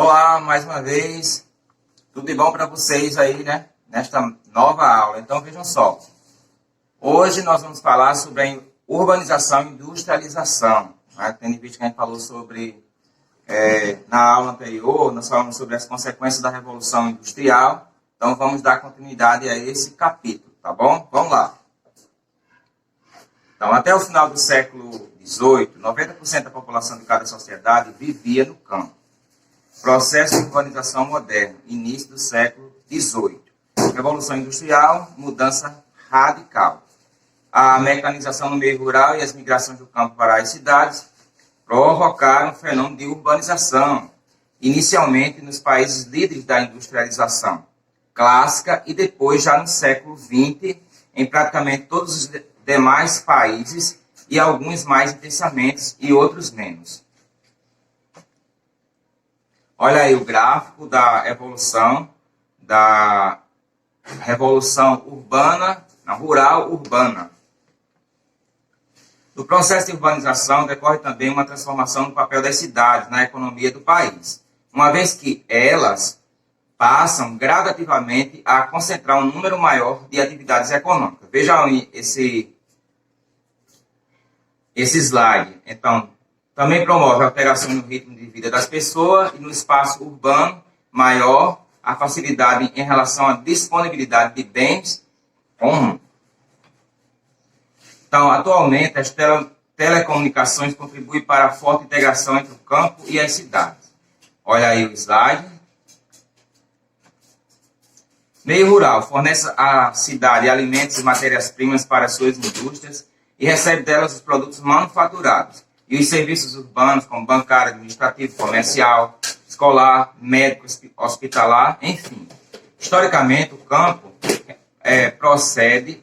Olá, mais uma vez, tudo de bom para vocês aí, né? Nesta nova aula. Então, vejam só. Hoje nós vamos falar sobre a urbanização e industrialização. Né? Tendo em vista que a gente falou sobre, na aula anterior, nós falamos sobre as consequências da Revolução Industrial. Então, vamos dar continuidade a esse capítulo, tá bom? Vamos lá. Então, até o final do século XVIII, 90% da população de cada sociedade vivia no campo. Processo de urbanização moderno, início do século XVIII. Revolução Industrial, mudança radical. A mecanização no meio rural e as migrações do campo para as cidades provocaram o fenômeno de urbanização, inicialmente nos países líderes da industrialização clássica e depois, já no século XX, em praticamente todos os demais países e alguns mais intensamente e outros menos. Olha aí o gráfico da evolução da revolução urbana, rural-urbana. Do processo de urbanização decorre também uma transformação no papel das cidades na economia do país, uma vez que elas passam gradativamente a concentrar um número maior de atividades econômicas. Vejam aí esse slide. Então, também promove alterações no ritmo de vida das pessoas e no espaço urbano maior a facilidade em relação à disponibilidade de bens comuns. Então, atualmente, as telecomunicações contribuem para a forte integração entre o campo e as cidades. Olha aí o slide. Meio rural fornece à cidade alimentos e matérias-primas para suas indústrias e recebe delas os produtos manufaturados e os serviços urbanos, como bancário, administrativo, comercial, escolar, médico, hospitalar, enfim. Historicamente, o campo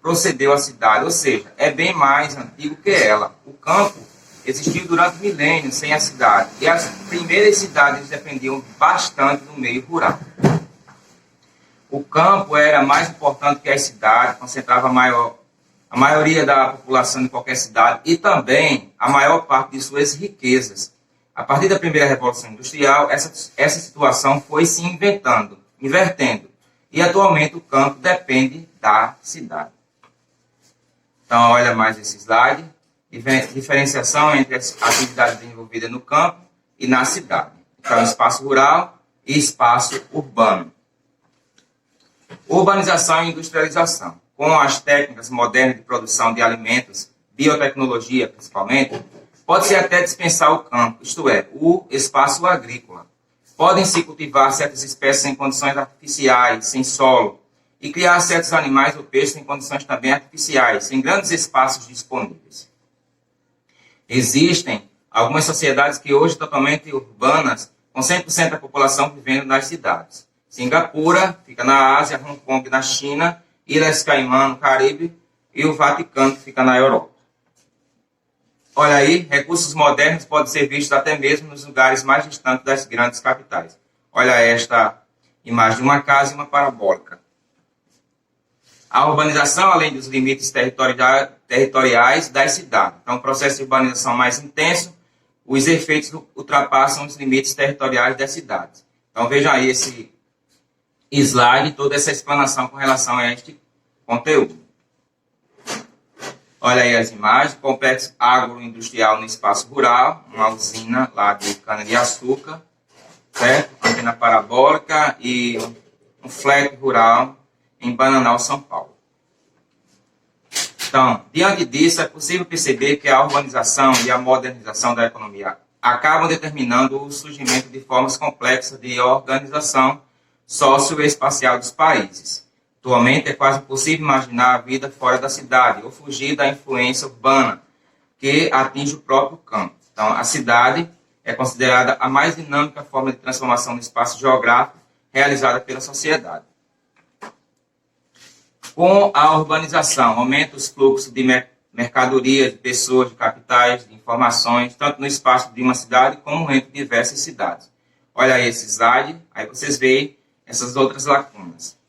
procedeu à cidade, ou seja, é bem mais antigo que ela. O campo existiu durante milênios sem a cidade, e as primeiras cidades dependiam bastante do meio rural. O campo era mais importante que a cidade, concentrava a maioria da população de qualquer cidade e também a maior parte de suas riquezas. A partir da primeira Revolução Industrial, essa situação foi se invertendo. E atualmente o campo depende da cidade. Então, olha mais esse slide. Diferenciação entre as atividades desenvolvidas no campo e na cidade. Então, espaço rural e espaço urbano. Urbanização e industrialização. Com as técnicas modernas de produção de alimentos, biotecnologia principalmente, pode-se até dispensar o campo, isto é, o espaço agrícola. Podem-se cultivar certas espécies em condições artificiais, sem solo, e criar certos animais ou peixes em condições também artificiais, sem grandes espaços disponíveis. Existem algumas sociedades que hoje totalmente urbanas, com 100% da população vivendo nas cidades. Singapura, fica na Ásia, Hong Kong na China, Ilhas Caimã no Caribe e o Vaticano, que fica na Europa. Olha aí, recursos modernos podem ser vistos até mesmo nos lugares mais distantes das grandes capitais. Olha esta imagem de uma casa e uma parabólica. A urbanização, além dos limites territoriais das cidades. Então, o processo de urbanização mais intenso, os efeitos ultrapassam os limites territoriais das cidades. Então, vejam aí esse slide, toda essa explanação com relação a este conteúdo. Olha aí as imagens, complexo agroindustrial no espaço rural, uma usina lá de cana-de-açúcar, certo? Antena parabólica e um flat rural em Bananal, São Paulo. Então, diante disso, é possível perceber que a urbanização e a modernização da economia acabam determinando o surgimento de formas complexas de organização socioespacial dos países. Atualmente é quase impossível imaginar a vida fora da cidade ou fugir da influência urbana que atinge o próprio campo. Então, a cidade é considerada a mais dinâmica forma de transformação do espaço geográfico realizada pela sociedade. Com a urbanização, aumenta os fluxos de mercadorias, de pessoas, de capitais, de informações, tanto no espaço de uma cidade como entre diversas cidades. Olha aí esse slide, aí vocês veem essas outras lacunas.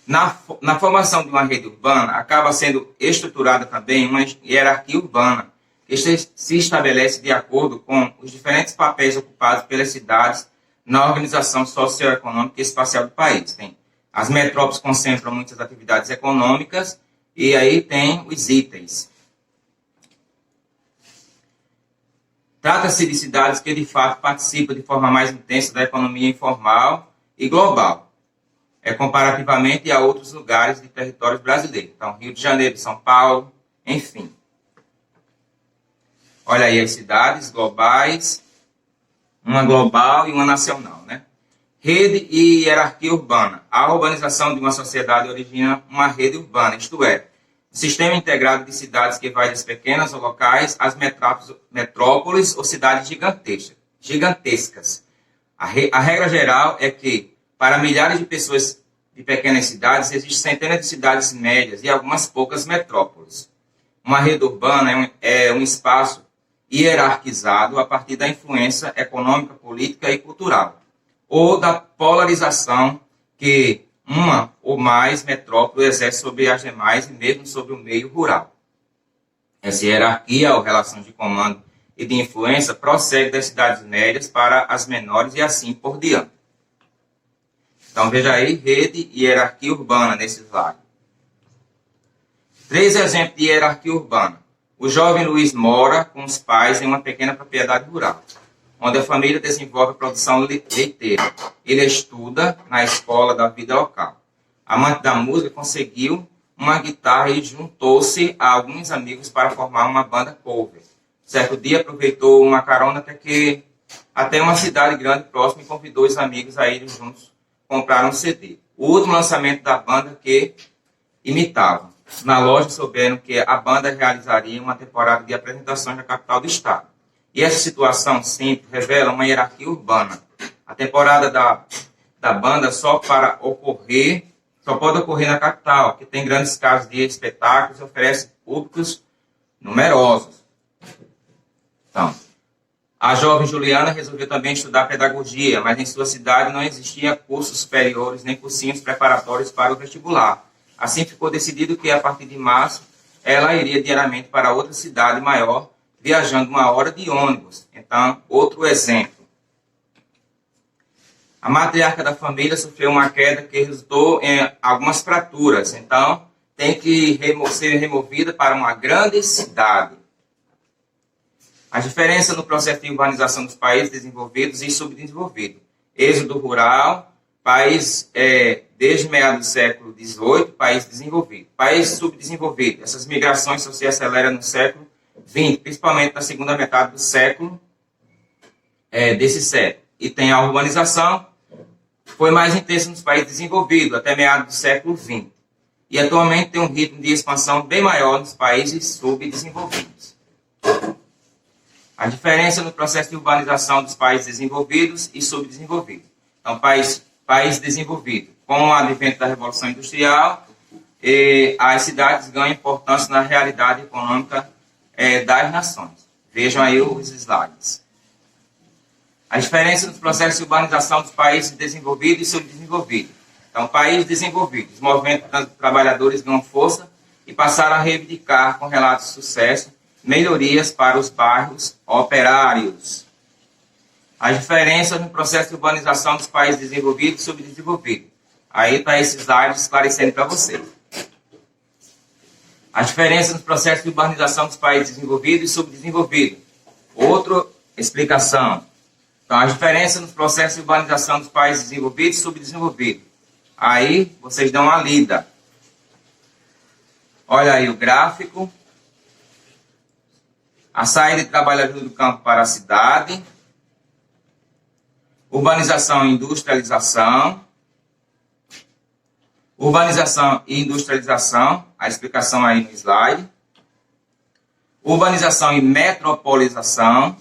Na formação de uma rede urbana, acaba sendo estruturada também uma hierarquia urbana, Este se estabelece de acordo com os diferentes papéis ocupados pelas cidades na organização socioeconômica e espacial do país. Tem as metrópoles concentram muitas atividades econômicas e aí tem os itens. Trata-se de cidades que, de fato, participam de forma mais intensa da economia informal e global, comparativamente a outros lugares de territórios brasileiros. Então, Rio de Janeiro, São Paulo, enfim. Olha aí as cidades globais, uma global e uma nacional, né? Rede e hierarquia urbana. A urbanização de uma sociedade origina uma rede urbana, isto é, um sistema integrado de cidades que vai das pequenas ou locais às metrópoles ou cidades gigantescas. A regra geral é que, para milhares de pessoas de pequenas cidades, existem centenas de cidades médias e algumas poucas metrópoles. Uma rede urbana é um espaço hierarquizado a partir da influência econômica, política e cultural, ou da polarização que uma ou mais metrópoles exerce sobre as demais e mesmo sobre o meio rural. Essa hierarquia ou relação de comando e de influência prossegue das cidades médias para as menores e assim por diante. Então veja aí, rede e hierarquia urbana nesse slide. 3 exemplos de hierarquia urbana. O jovem Luiz mora com os pais em uma pequena propriedade rural, onde a família desenvolve a produção leiteira. Ele estuda na escola da vida local. Amante da música, conseguiu uma guitarra e juntou-se a alguns amigos para formar uma banda cover. Certo dia aproveitou uma carona até uma cidade grande próxima e convidou os amigos a irem juntos comprar um CD. O último lançamento da banda que imitavam. Na loja souberam que a banda realizaria uma temporada de apresentações na capital do estado. E essa situação simples revela uma hierarquia urbana. A temporada da banda só pode ocorrer na capital, que tem grandes casas de espetáculos e oferece públicos numerosos. Então, a jovem Juliana resolveu também estudar pedagogia, mas em sua cidade não existia cursos superiores nem cursinhos preparatórios para o vestibular. Assim ficou decidido que, a partir de março, ela iria diariamente para outra cidade maior, viajando 1 hora de ônibus. Então, outro exemplo. A matriarca da família sofreu uma queda que resultou em algumas fraturas. Então, tem que ser removida para uma grande cidade. A diferença no processo de urbanização dos países desenvolvidos e subdesenvolvidos. Êxodo rural, país desde meados do século XVIII, país desenvolvido. País subdesenvolvido. Essas migrações só se aceleram no século XX, principalmente na segunda metade do século, desse século. E tem a urbanização, foi mais intensa nos países desenvolvidos, até meados do século XX. E atualmente tem um ritmo de expansão bem maior nos países subdesenvolvidos. A diferença no processo de urbanização dos países desenvolvidos e subdesenvolvidos. Então, país desenvolvido, com o advento da Revolução Industrial, as cidades ganham importância na realidade econômica das nações. Vejam aí os slides. A diferença nos processos de urbanização dos países desenvolvidos e subdesenvolvidos. Então, país desenvolvido, os movimentos dos trabalhadores ganham força e passaram a reivindicar, com relatos de sucesso, melhorias para os bairros operários. As diferenças no processo de urbanização dos países desenvolvidos e subdesenvolvidos. Aí está esse slide esclarecendo para vocês. As diferenças no processo de urbanização dos países desenvolvidos e subdesenvolvidos. Outra explicação. Então, as diferenças nos processos de urbanização dos países desenvolvidos e subdesenvolvidos. Aí, vocês dão uma lida. Olha aí o gráfico. A saída de trabalhadores do campo para a cidade. Urbanização e industrialização. Urbanização e industrialização. A explicação aí no slide. Urbanização e metropolização.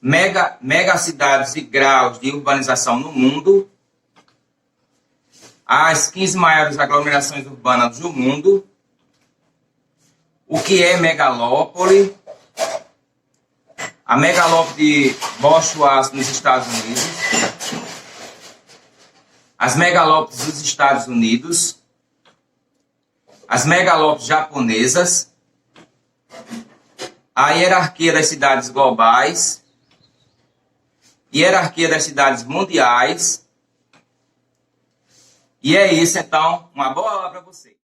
Megacidades e graus de urbanização no mundo. As 15 maiores aglomerações urbanas do mundo. O que é megalópole? A megalópole de Boston nos Estados Unidos. As megalópoles dos Estados Unidos. As megalópoles japonesas. a hierarquia das cidades globais, hierarquia das cidades mundiais. E é isso, então. Uma boa aula para você.